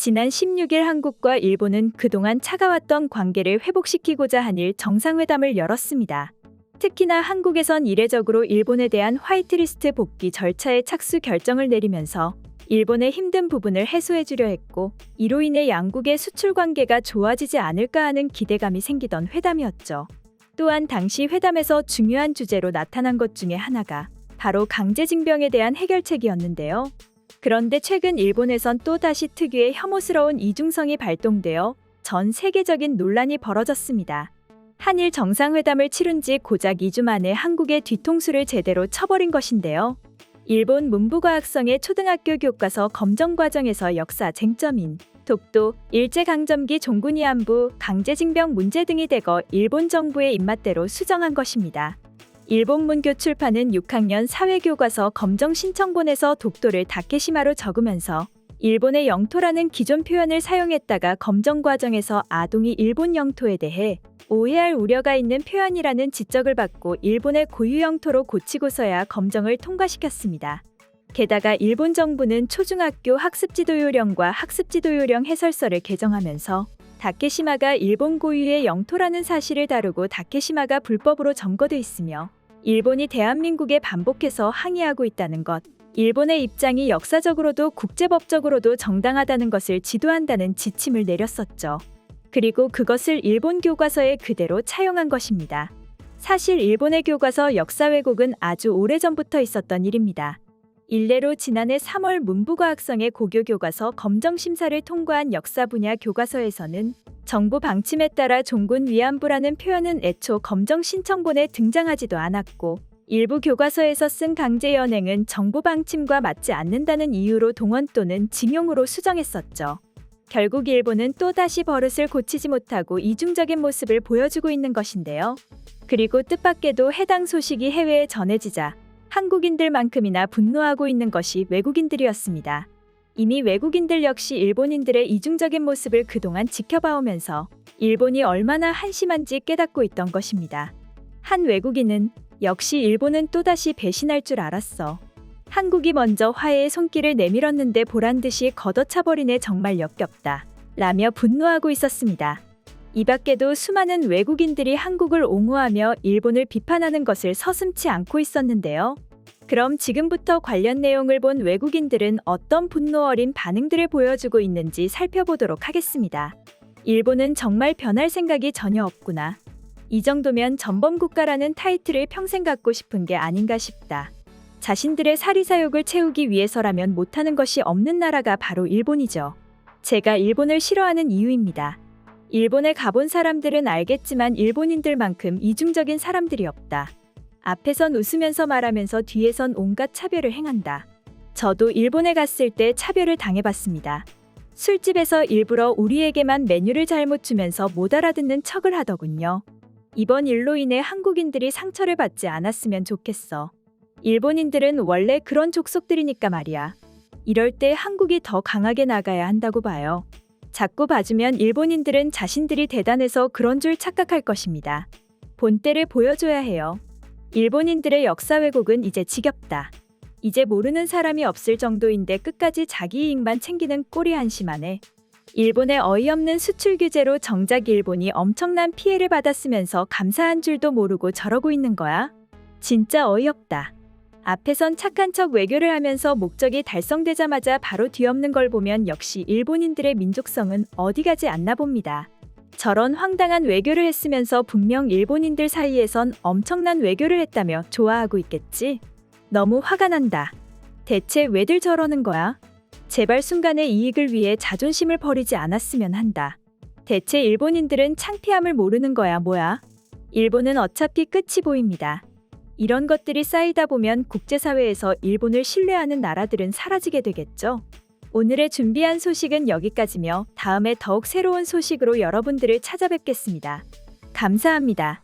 지난 16일 한국과 일본은 그동안 차가웠던 관계를 회복시키고자 한일 정상회담을 열었습니다. 특히나 한국에선 이례적으로 일본에 대한 화이트리스트 복귀 절차에 착수 결정을 내리면서 일본의 힘든 부분을 해소해주려 했고, 이로 인해 양국의 수출 관계가 좋아지지 않을까 하는 기대감이 생기던 회담이었죠. 또한 당시 회담에서 중요한 주제로 나타난 것 중에 하나가 바로 강제징병에 대한 해결책이었는데요. 그런데 최근 일본에선 또다시 특유의 혐오스러운 이중성이 발동되어 전 세계적인 논란이 벌어졌습니다. 한일 정상회담을 치른 지 고작 2주 만에 한국의 뒤통수를 제대로 쳐버린 것인데요. 일본 문부과학성의 초등학교 교과서 검정 과정에서 역사 쟁점인 독도, 일제강점기 종군위안부, 강제징병 문제 등이 대거 일본 정부의 입맛대로 수정한 것입니다. 일본 문교 출판은 6학년 사회교과서 검정 신청본에서 독도를 다케시마로 적으면서 일본의 영토라는 기존 표현을 사용했다가 검정 과정에서 아동이 일본 영토에 대해 오해할 우려가 있는 표현이라는 지적을 받고 일본의 고유 영토로 고치고서야 검정을 통과시켰습니다. 게다가 일본 정부는 초중학교 학습지도요령과 학습지도요령 해설서를 개정하면서 다케시마가 일본 고유의 영토라는 사실을 다루고 다케시마가 불법으로 점거돼 있으며 일본이 대한민국에 반복해서 항의하고 있다는 것, 일본의 입장이 역사적으로도 국제법적으로도 정당하다는 것을 지도한다는 지침을 내렸었죠. 그리고 그것을 일본 교과서에 그대로 차용한 것입니다. 사실 일본의 교과서 역사 왜곡은 아주 오래전부터 있었던 일입니다. 일례로 지난해 3월 문부과학성의 고교 교과서 검정 심사를 통과한 역사 분야 교과서에서는 정부 방침에 따라 종군 위안부라는 표현은 애초 검정 신청본에 등장하지도 않았고, 일부 교과서에서 쓴 강제 연행은 정부 방침과 맞지 않는다는 이유로 동원 또는 징용으로 수정했었죠. 결국 일본은 또다시 버릇을 고치지 못하고 이중적인 모습을 보여주고 있는 것인데요. 그리고 뜻밖에도 해당 소식이 해외에 전해지자 한국인들만큼이나 분노하고 있는 것이 외국인들이었습니다. 이미 외국인들 역시 일본인들의 이중적인 모습을 그동안 지켜봐오면서 일본이 얼마나 한심한지 깨닫고 있던 것입니다. 한 외국인은 역시 일본은 또다시 배신할 줄 알았어. 한국이 먼저 화해의 손길을 내밀었는데 보란듯이 걷어차버리네, 정말 역겹다 라며 분노하고 있었습니다. 이 밖에도 수많은 외국인들이 한국을 옹호하며 일본을 비판하는 것을 서슴지 않고 있었는데요. 그럼 지금부터 관련 내용을 본 외국인들은 어떤 분노 어린 반응들을 보여주고 있는지 살펴보도록 하겠습니다. 일본은 정말 변할 생각이 전혀 없구나. 이 정도면 전범국가라는 타이틀을 평생 갖고 싶은 게 아닌가 싶다. 자신들의 사리사욕을 채우기 위해서라면 못하는 것이 없는 나라가 바로 일본이죠. 제가 일본을 싫어하는 이유입니다. 일본에 가본 사람들은 알겠지만 일본인들만큼 이중적인 사람들이 없다. 앞에선 웃으면서 말하면서 뒤에선 온갖 차별을 행한다. 저도 일본에 갔을 때 차별을 당해봤습니다. 술집에서 일부러 우리에게만 메뉴를 잘못 주면서 못 알아듣는 척을 하더군요. 이번 일로 인해 한국인들이 상처를 받지 않았으면 좋겠어. 일본인들은 원래 그런 족속들이니까 말이야. 이럴 때 한국이 더 강하게 나가야 한다고 봐요. 자꾸 봐주면 일본인들은 자신들이 대단해서 그런 줄 착각할 것입니다. 본때를 보여줘야 해요. 일본인들의 역사 왜곡은 이제 지겹다. 이제 모르는 사람이 없을 정도인데 끝까지 자기 이익만 챙기는 꼴이 한심하네. 일본의 어이없는 수출 규제로 정작 일본이 엄청난 피해를 받았으면서 감사한 줄도 모르고 저러고 있는 거야? 진짜 어이없다. 앞에선 착한 척 외교를 하면서 목적이 달성되자마자 바로 뒤엎는 걸 보면 역시 일본인들의 민족성은 어디 가지 않나 봅니다. 저런 황당한 외교를 했으면서 분명 일본인들 사이에선 엄청난 외교를 했다며 좋아하고 있겠지? 너무 화가 난다. 대체 왜들 저러는 거야? 제발 순간의 이익을 위해 자존심을 버리지 않았으면 한다. 대체 일본인들은 창피함을 모르는 거야 뭐야? 일본은 어차피 끝이 보입니다. 이런 것들이 쌓이다 보면 국제사회에서 일본을 신뢰하는 나라들은 사라지게 되겠죠. 오늘의 준비한 소식은 여기까지며 다음에 더욱 새로운 소식으로 여러분들을 찾아뵙겠습니다. 감사합니다.